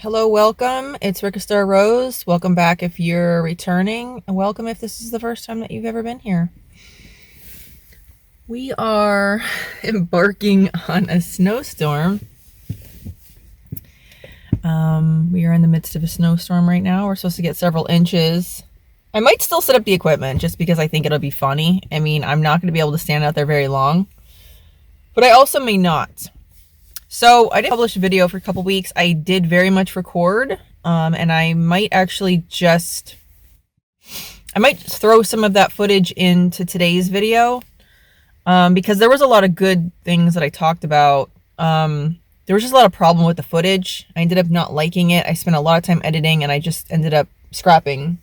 Hello, welcome. It's Rickastar Rose. Welcome back if you're returning, and welcome if this is the first time that you've ever been here. We are embarking on a snowstorm. We are in the midst of a snowstorm right now. We're supposed to get several inches. I might still set up the equipment just because I think it'll be funny. I mean, I'm not going to be able to stand out there very long, but I also may not. So I didn't publish a video for a couple weeks. I did very much record, and I might actually I might throw some of that footage into today's video, because there was a lot of good things that I talked about. There was just a lot of problem with the footage. I ended up not liking it. I spent a lot of time editing, and I just ended up scrapping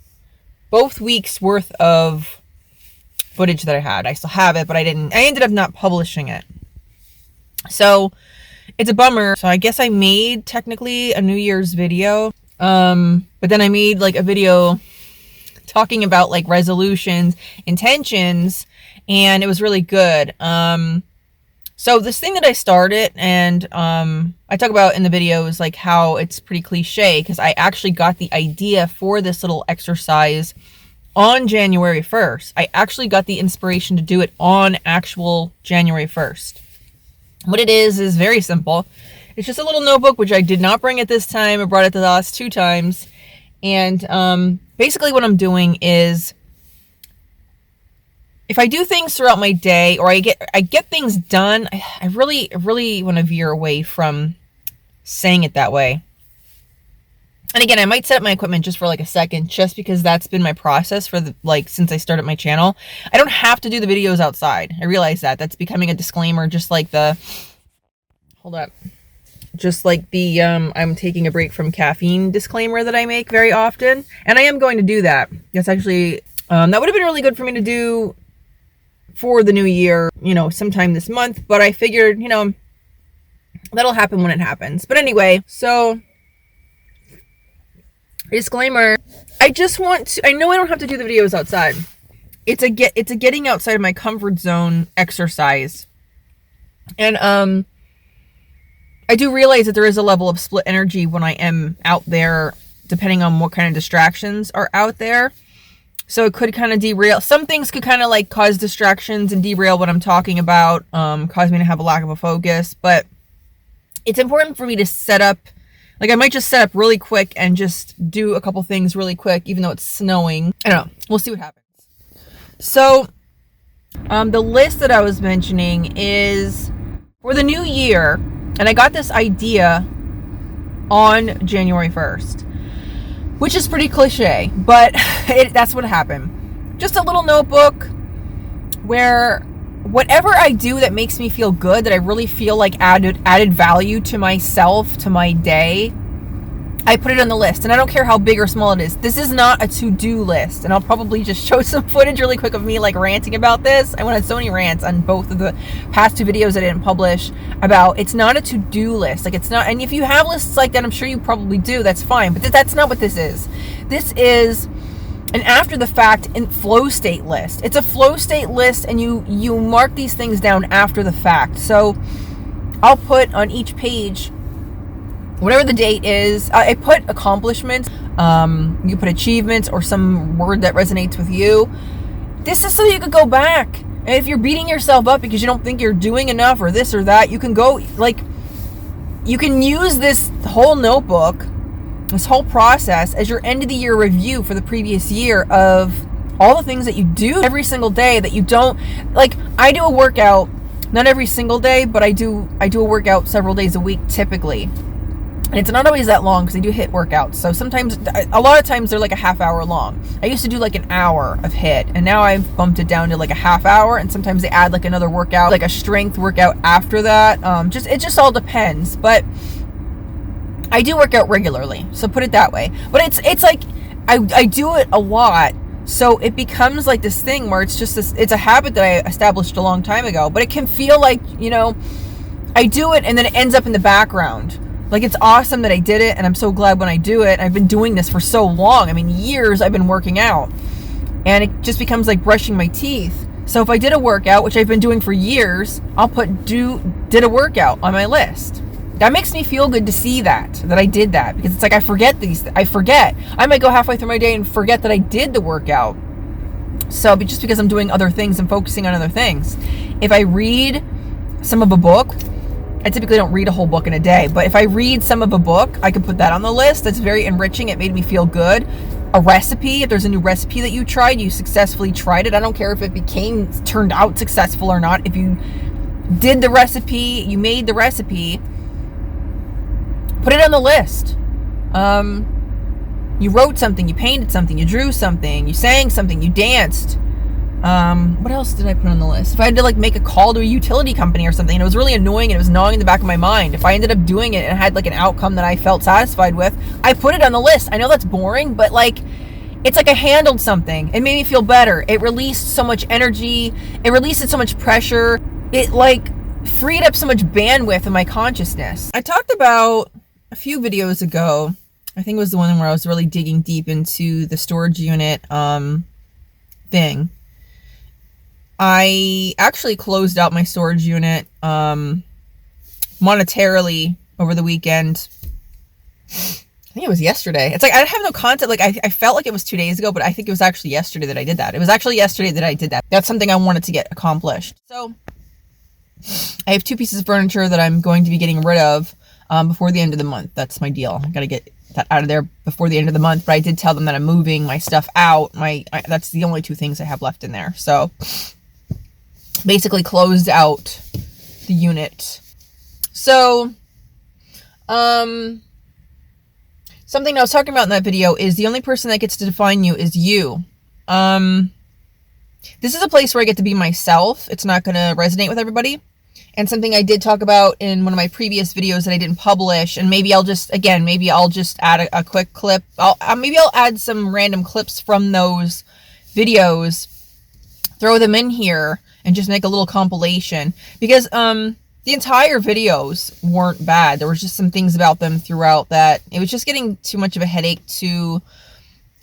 both weeks worth of footage that I had. I still have it, but I ended up not publishing it. So it's a bummer. So I guess I made technically a New Year's video. But then I made like a video talking about like resolutions, intentions, and it was really good. So this thing that I started, and I talk about in the video, is like how it's pretty cliche because I actually got the idea for this little exercise on January 1st. I actually got the inspiration to do it on actual January 1st. What it is very simple. It's just a little notebook, which I did not bring at this time. I brought it the last two times. And basically what I'm doing is, if I do things throughout my day, or I get things done, I really want to veer away from saying it that way. And again, I might set up my equipment just for like a second, just because that's been my process for since I started my channel. I don't have to do the videos outside. I realize that. That's becoming a disclaimer, just like the, hold up. Just like the, I'm taking a break from caffeine disclaimer that I make very often. And I am going to do that. That's actually, that would have been really good for me to do for the new year, sometime this month. But I figured, that'll happen when it happens. But anyway, so disclaimer, I know I don't have to do the videos outside. It's a getting outside of my comfort zone exercise. And I do realize that there is a level of split energy when I am out there, depending on what kind of distractions are out there. So it could kind of derail. Some things could kind of like cause distractions and derail what I'm talking about, cause me to have a lack of a focus. But it's important for me to set up, like I might just set up really quick and just do a couple things really quick, even though it's snowing. I don't know. We'll see what happens. So the list that I was mentioning is for the new year. And I got this idea on January 1st, which is pretty cliche, but that's what happened. Just a little notebook where whatever I do that makes me feel good, that I really feel like added value to myself, to my day, I put it on the list. And I don't care how big or small it is. This is not a to-do list. And I'll probably just show some footage really quick of me like ranting about this. I went on so many rants on both of the past two videos I didn't publish about it's not a to-do list. Like it's not, and if you have lists like that, I'm sure you probably do, that's fine. But that's not what this is. This is an after the fact and flow state list. It's a flow state list, and you mark these things down after the fact. So I'll put on each page whatever the date is. I put accomplishments. You put achievements or some word that resonates with you. This is so you could go back. And if you're beating yourself up because you don't think you're doing enough or this or that, you can go, you can use this whole notebook, this whole process as your end of the year review for the previous year of all the things that you do every single day that you don't, like I do a workout, not every single day, but I do a workout several days a week typically. And it's not always that long because I do HIIT workouts. So sometimes, a lot of times they're like a half hour long. I used to do like an hour of HIIT, and now I've bumped it down to like a half hour. And sometimes they add like another workout, like a strength workout after that. It just all depends. But I do work out regularly, so put it that way. But it's like I do it a lot, so it becomes like this thing where it's just this. It's a habit that I established a long time ago. But it can feel like I do it and then it ends up in the background. Like, it's awesome that I did it, and I'm so glad when I do it. I've been doing this for so long. I mean, years I've been working out. And it just becomes like brushing my teeth. So if I did a workout, which I've been doing for years, I'll put did a workout on my list. That makes me feel good to see that I did that, because it's like I forget. I might go halfway through my day and forget that I did the workout. So, but just because I'm doing other things and focusing on other things. If I read some of a book, I typically don't read a whole book in a day, but if I read some of a book, I could put that on the list. That's very enriching. It made me feel good. A recipe, if there's a new recipe that you tried, you successfully tried it. I don't care if it turned out successful or not. If you did the recipe, you made the recipe, put it on the list. You wrote something, you painted something, you drew something, you sang something, you danced. What else did I put on the list? If I had to like make a call to a utility company or something and it was really annoying and it was gnawing in the back of my mind, if I ended up doing it and had like an outcome that I felt satisfied with, I put it on the list. I know that's boring, but like, it's like I handled something. It made me feel better. It released so much energy. It released so much pressure. It like freed up so much bandwidth in my consciousness. I talked about a few videos ago, I think it was the one where I was really digging deep into the storage unit thing. I actually closed out my storage unit monetarily over the weekend. I think it was yesterday. It's like I have no concept. Like I felt like it was 2 days ago, but I think it was actually yesterday that I did that. It was actually yesterday that I did that. That's something I wanted to get accomplished. So I have 2 pieces of furniture that I'm going to be getting rid of before the end of the month. That's my deal. I got to get that out of there before the end of the month. But I did tell them that I'm moving my stuff out. That's the only 2 things I have left in there. So basically closed out the unit. So something I was talking about in that video is the only person that gets to define you is you. This is a place where I get to be myself. It's not going to resonate with everybody. And something I did talk about in one of my previous videos that I didn't publish, and maybe I'll just add a quick clip. Maybe I'll add some random clips from those videos, throw them in here, and just make a little compilation. Because the entire videos weren't bad. There was just some things about them throughout that it was just getting too much of a headache to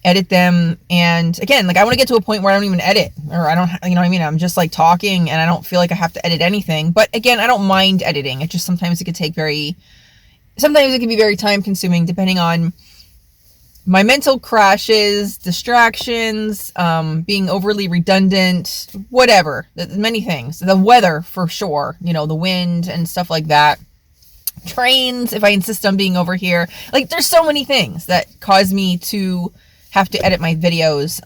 edit them. And again, like I want to get to a point where I don't even edit, or I don't, you know what I mean? I'm just like talking and I don't feel like I have to edit anything. But again, I don't mind editing. It just sometimes it can be very time consuming depending on my mental crashes, distractions, being overly redundant, whatever, many things. The weather for sure, you know, the wind and stuff like that. Trains, if I insist on being over here. Like there's so many things that cause me to have to edit my videos.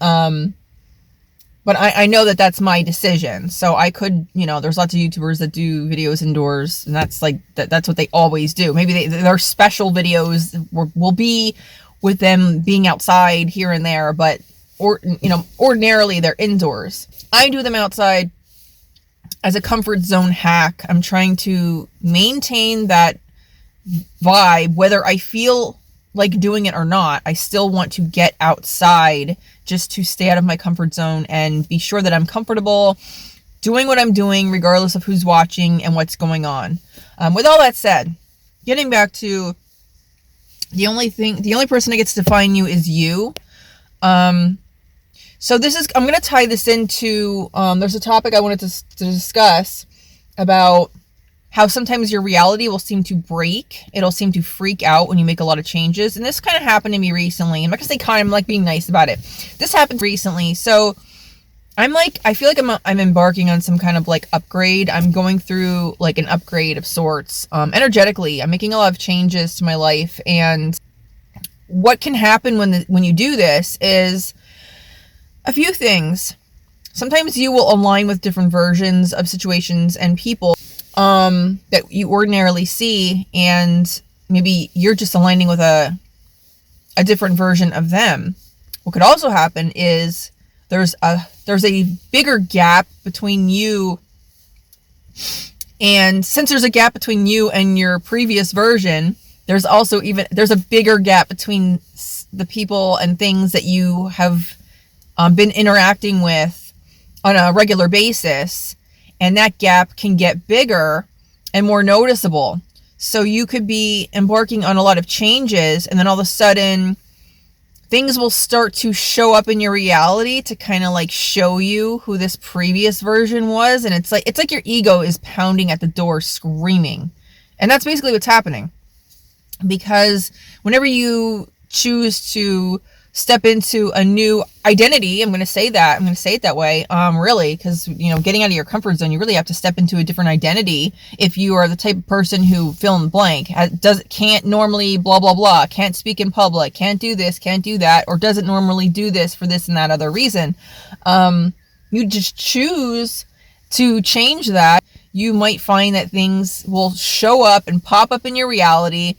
But I know that that's my decision. So I could, you know, there's lots of YouTubers that do videos indoors, and that's like, that's what they always do. Maybe their special videos will be with them being outside here and there, but, ordinarily they're indoors. I do them outside as a comfort zone hack. I'm trying to maintain that vibe, whether I feel like doing it or not. I still want to get outside just to stay out of my comfort zone and be sure that I'm comfortable doing what I'm doing, regardless of who's watching and what's going on. With all that said, getting back to the only person that gets to define you is you. So I'm going to tie this into, there's a topic I wanted to discuss about how sometimes your reality will seem to break. It'll seem to freak out when you make a lot of changes. And this kind of happened to me recently. I'm not going to say kind, I'm like being nice about it. This happened recently. So I feel like I'm embarking on some kind of like upgrade. I'm going through like an upgrade of sorts. Energetically, I'm making a lot of changes to my life. And what can happen when you do this is a few things. Sometimes you will align with different versions of situations and people that you ordinarily see, and maybe you're just aligning with a different version of them. What could also happen is there's a bigger gap between you, and since there's a gap between you and your previous version, there's a bigger gap between the people and things that you have been interacting with on a regular basis. And that gap can get bigger and more noticeable. So you could be embarking on a lot of changes, and then all of a sudden things will start to show up in your reality to kind of like show you who this previous version was. And it's like your ego is pounding at the door screaming And that's basically what's happening. Because whenever you choose to step into a new identity, I'm going to say it that way, really, because, getting out of your comfort zone, you really have to step into a different identity. If you are the type of person who, fill in the blank, can't normally blah, blah, blah, can't speak in public, can't do this, can't do that, or doesn't normally do this for this and that other reason, you just choose to change that, you might find that things will show up and pop up in your reality.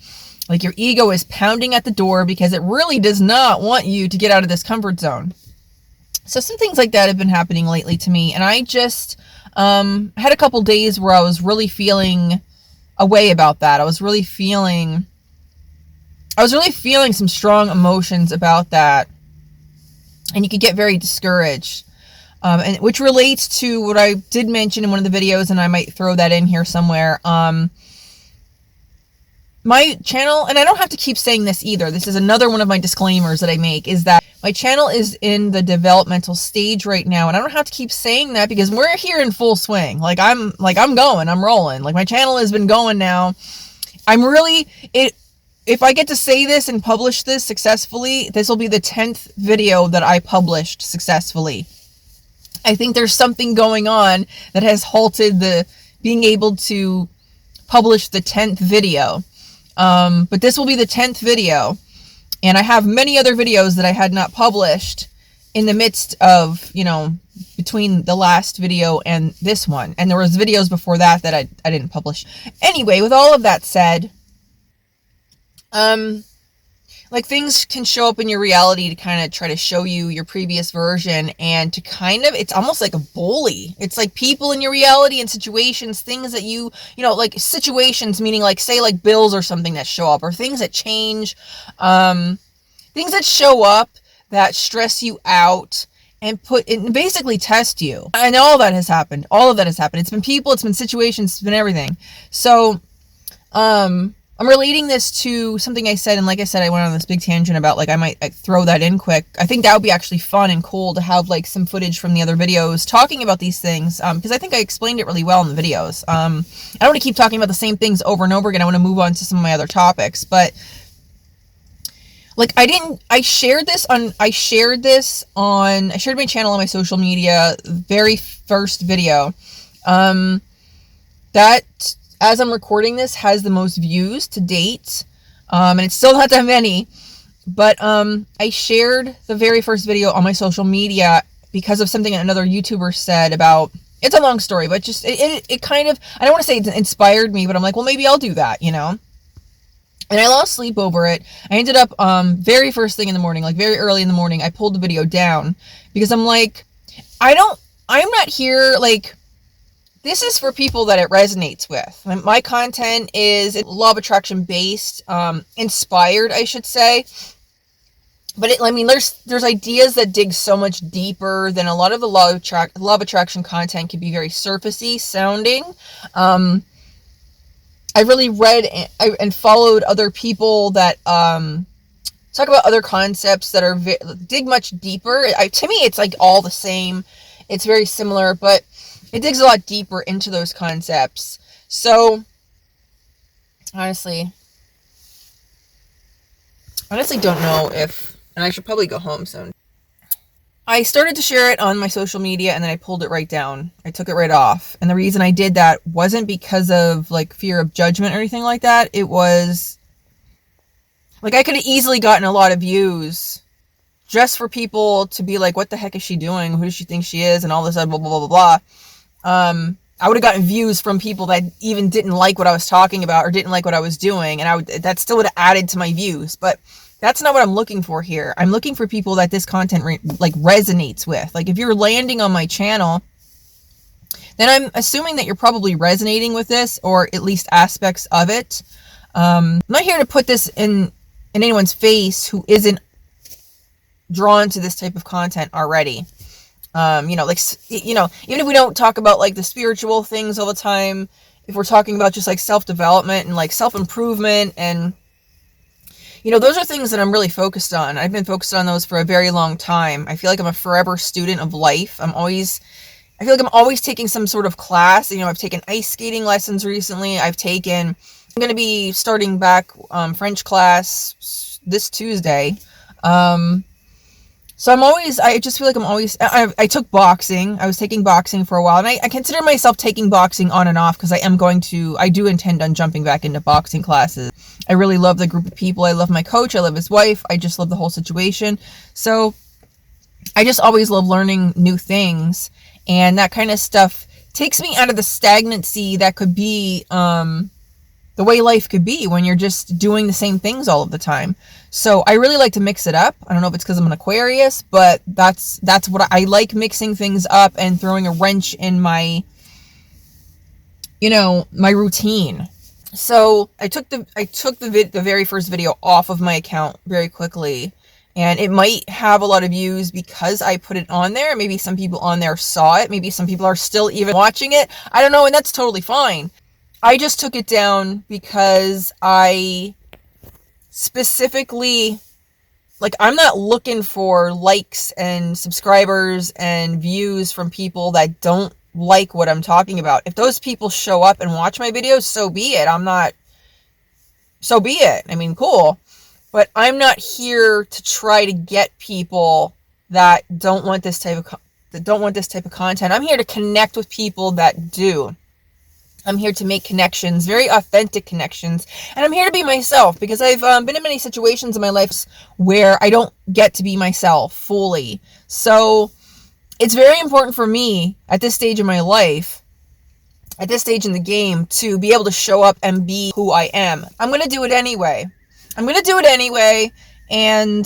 Like your ego is pounding at the door because it really does not want you to get out of this comfort zone. So some things like that have been happening lately to me. And I just had a couple days where I was really feeling a way about that. I was really feeling some strong emotions about that. And you could get very discouraged. And which relates to what I did mention in one of the videos, and I might throw that in here somewhere. My channel, and I don't have to keep saying this either, this is another one of my disclaimers that I make, is that my channel is in the developmental stage right now, and I don't have to keep saying that because we're here in full swing. I'm rolling. Like, my channel has been going now. If I get to say this and publish this successfully, this will be the 10th video that I published successfully. I think there's something going on that has halted the being able to publish the 10th video. But this will be the 10th video, and I have many other videos that I had not published in the midst of, between the last video and this one. And there was videos before that I didn't publish. Anyway, with all of that said, things can show up in your reality to kind of try to show you your previous version, and to it's almost like a bully. It's like people in your reality and situations, things that situations, meaning say bills or something that show up, or things that change, things that show up that stress you out and basically test you. And all that has happened. It's been people, it's been situations, it's been everything. So, I'm relating this to something I said, and like I said, I went on this big tangent about, I might throw that in quick. I think that would be actually fun and cool to have, some footage from the other videos talking about these things, because I think I explained it really well in the videos. I don't want to keep talking about the same things over and over again. I want to move on to some of my other topics, but, I shared my channel on my social media, very first video, that, as I'm recording this, has the most views to date, and it's still not that many, but I shared the very first video on my social media because of something another YouTuber said about, it's a long story, but just, it kind of, I don't want to say it inspired me, but I'm like, well, maybe I'll do that, And I lost sleep over it. I ended up, very first thing in the morning, very early in the morning, I pulled the video down, because I'm like, I'm not here, this is for people that it resonates with. My content is law of attraction based, inspired, I should say. But there's ideas that dig so much deeper than a lot of the law of attraction content can be very surfacey sounding. I really read and followed other people that talk about other concepts that are dig much deeper. To me, it's all the same. It's very similar, but it digs a lot deeper into those concepts. So, honestly don't know if, and I should probably go home soon. I started to share it on my social media, and then I pulled it right down. I took it right off. And the reason I did that wasn't because of, fear of judgment or anything like that. It was, I could have easily gotten a lot of views just for people to be like, what the heck is she doing? Who does she think she is? And all this, blah, blah, blah, blah, blah. I would have gotten views from people that even didn't like what I was talking about or didn't like what I was doing, and that still would have added to my views. But that's not what I'm looking for here. I'm looking for people that this content resonates with. If you're landing on my channel, then I'm assuming that you're probably resonating with this, or at least aspects of it. I'm not here to put this in anyone's face who isn't drawn to this type of content already. Even if we don't talk about the spiritual things all the time, if we're talking about just self-development and self-improvement, and those are things that I'm really focused on. I've been focused on those for a very long time. I feel like I'm a forever student of life. I feel like I'm always taking some sort of class. I've taken ice skating lessons recently. I've taken I'm going to be starting back French class this Tuesday. So I just feel like I took boxing. I was taking boxing for a while, and I consider myself taking boxing on and off because I do intend on jumping back into boxing classes. I really love the group of people. I love my coach. I love his wife. I just love the whole situation. So I just always love learning new things, and that kind of stuff takes me out of the stagnancy that could be the way life could be when you're just doing the same things all of the time. So I really like to mix it up. I don't know if it's because I'm an Aquarius, but that's what I like, mixing things up and throwing a wrench in my routine. So I took the very first video off of my account very quickly, and it might have a lot of views because I put it on there. Maybe some people on there saw it. Maybe some people are still even watching it. I don't know, and that's totally fine. I just took it down because I specifically, I'm not looking for likes and subscribers and views from people that don't like what I'm talking about. If those people show up and watch my videos, so be it. So be it. I mean, cool. But I'm not here to try to get people that don't want this type of content. I'm here to connect with people that do. I'm here to make connections, very authentic connections, and I'm here to be myself because I've been in many situations in my life where I don't get to be myself fully. So it's very important for me at this stage in my life, at this stage in the game, to be able to show up and be who I am. I'm going to do it anyway. And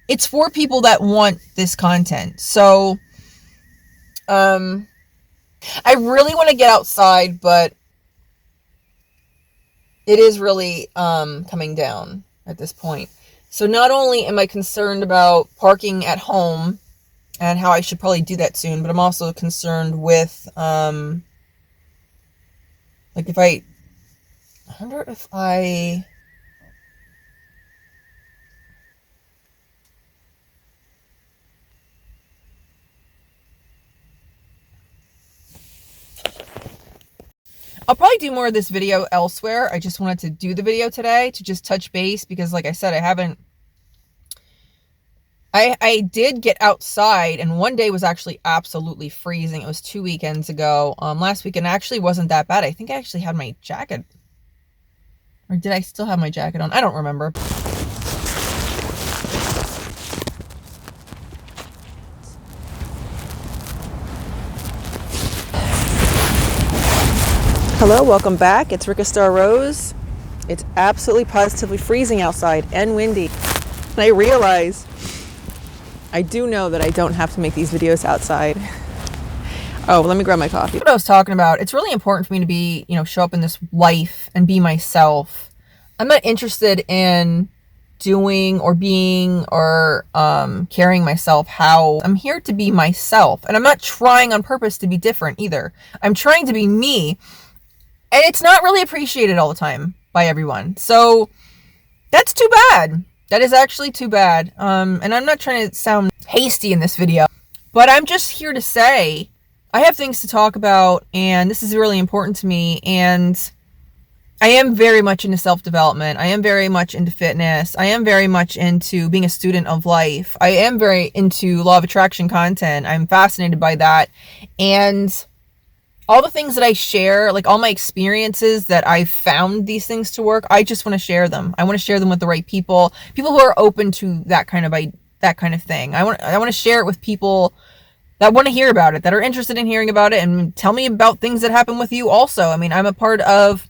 it's for people that want this content. So I really want to get outside, but it is really coming down at this point. So not only am I concerned about parking at home and how I should probably do that soon, but I'm also concerned with I wonder if I'll probably do more of this video elsewhere. I just wanted to do the video today to just touch base because, like I said, I did get outside, and one day was actually absolutely freezing. It was 2 weekends ago. Last weekend actually wasn't that bad. I think I actually had my jacket. Or did I still have my jacket on? I don't remember. Hello, welcome back. It's Rika Star Rose. It's absolutely positively freezing outside and windy. And I realize I do know that I don't have to make these videos outside. Oh, let me grab my coffee. What I was talking about, it's really important for me to be, show up in this life and be myself. I'm not interested in doing or being or carrying myself how I'm here to be myself. And I'm not trying on purpose to be different either. I'm trying to be me. And it's not really appreciated all the time by everyone. So that's too bad. That is actually too bad. And I'm not trying to sound hasty in this video, but I'm just here to say I have things to talk about, and this is really important to me. And I am very much into self-development. I am very much into fitness. I am very much into being a student of life. I am very into law of attraction content. I'm fascinated by that. And all the things that I share, all my experiences that I've found these things to work, I just want to share them. I want to share them with the right people who are open to that kind of thing. I want to share it with people that want to hear about it, that are interested in hearing about it, and tell me about things that happen with you also. I mean, I'm a part of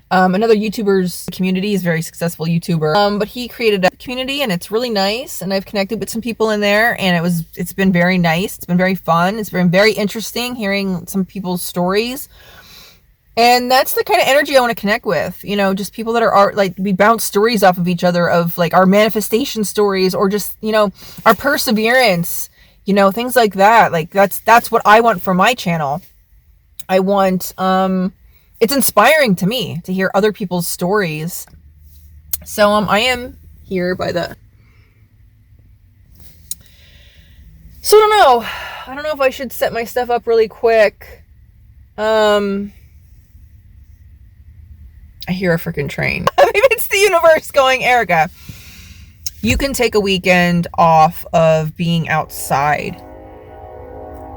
another YouTuber's community. He's a very successful YouTuber, but he created a community, and it's really nice, and I've connected with some people in there, and it's been very nice. It's been very fun. It's been very interesting hearing some people's stories, and that's the kind of energy I want to connect with. Just people that are we bounce stories off of each other of our manifestation stories, or just our perseverance, things like that. That's what I want for my channel. I want it's inspiring to me to hear other people's stories. So I am here by the... So I don't know if I should set my stuff up really quick. I hear a freaking train. Maybe it's the universe going, Erica, you can take a weekend off of being outside.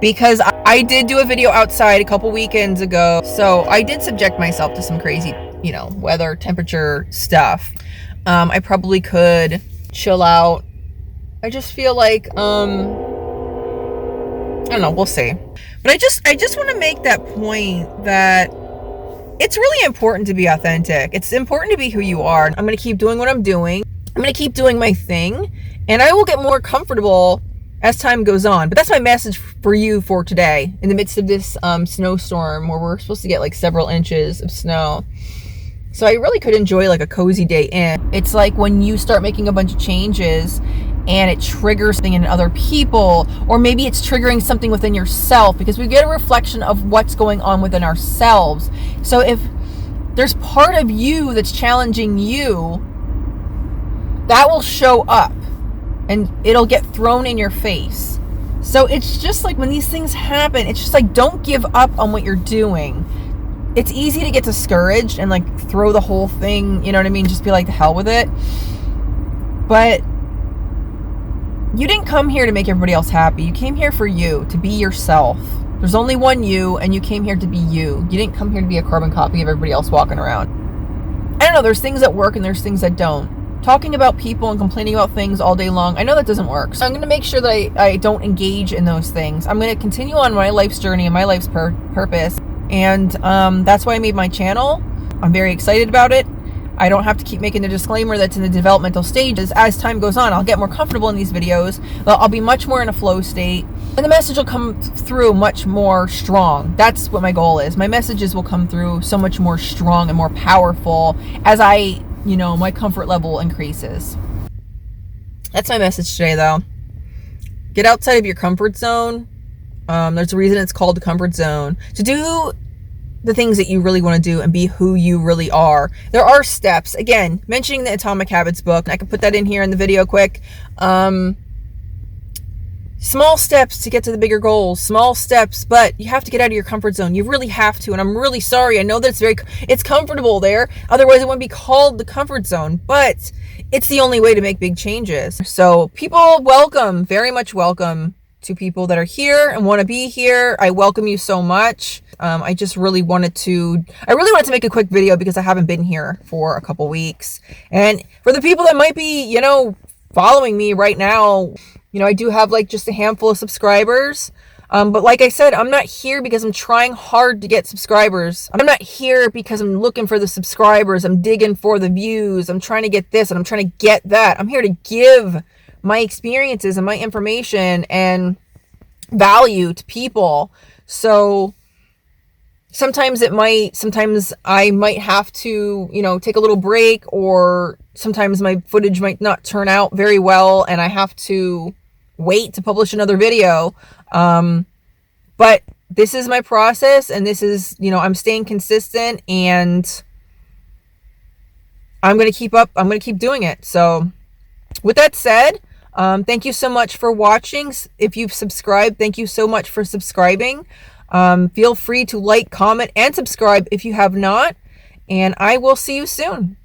Because I did do a video outside a couple weekends ago. So I did subject myself to some crazy, you know, weather, temperature stuff. I probably could chill out. I just feel like, I don't know, we'll see. But I just want to make that point that it's really important to be authentic. It's important to be who you are. I'm going to keep doing what I'm doing. I'm going to keep doing my thing, and I will get more comfortable as time goes on. But that's my message for you for today, in the midst of this snowstorm where we're supposed to get like several inches of snow. So I really could enjoy like a cozy day in. It's like when you start making a bunch of changes and it triggers something in other people, or maybe it's triggering something within yourself, because we get a reflection of what's going on within ourselves. So if there's part of you that's challenging you, that will show up and it'll get thrown in your face. So it's just like when these things happen, it's just like, don't give up on what you're doing. It's easy to get discouraged and like throw the whole thing, you know what I mean? Just be like, the hell with it. But you didn't come here to make everybody else happy. You came here for you, to be yourself. There's only one you, and you came here to be you. You didn't come here to be a carbon copy of everybody else walking around. I don't know, there's things that work and there's things that don't. Talking about people and complaining about things all day long, I know that doesn't work. So I'm going to make sure that I don't engage in those things. I'm going to continue on my life's journey and my life's purpose. And that's why I made my channel. I'm very excited about it. I don't have to keep making the disclaimer that's in the developmental stages. As time goes on, I'll get more comfortable in these videos. I'll be much more in a flow state, and the message will come through much more strong. That's what my goal is. My messages will come through so much more strong and more powerful as my comfort level increases. That's my message today, though. Get outside of your comfort zone. There's a reason it's called the comfort zone. To do the things that you really want to do and be who you really are. There are steps. Again, mentioning the Atomic Habits book. I can put that in here in the video quick. Small steps to get to the bigger goals. Small steps, but you have to get out of your comfort zone. You really have to. And I'm really sorry. I know that it's comfortable there. Otherwise, it wouldn't be called the comfort zone. But it's the only way to make big changes. So people, welcome, very much welcome to people that are here and want to be here. I welcome you so much. I really wanted to make a quick video because I haven't been here for a couple weeks. And for the people that might be, following me right now, I do have like just a handful of subscribers. But like I said, I'm not here because I'm trying hard to get subscribers. I'm not here because I'm looking for the subscribers. I'm digging for the views. I'm trying to get this and I'm trying to get that. I'm here to give my experiences and my information and value to people. So sometimes I might have to, take a little break, or sometimes my footage might not turn out very well and I have to wait to publish another video. But this is my process, and this is, I'm staying consistent, and I'm going to keep doing it. So with that said, thank you so much for watching. If you've subscribed, thank you so much for subscribing. Feel free to like, comment, and subscribe if you have not. And I will see you soon.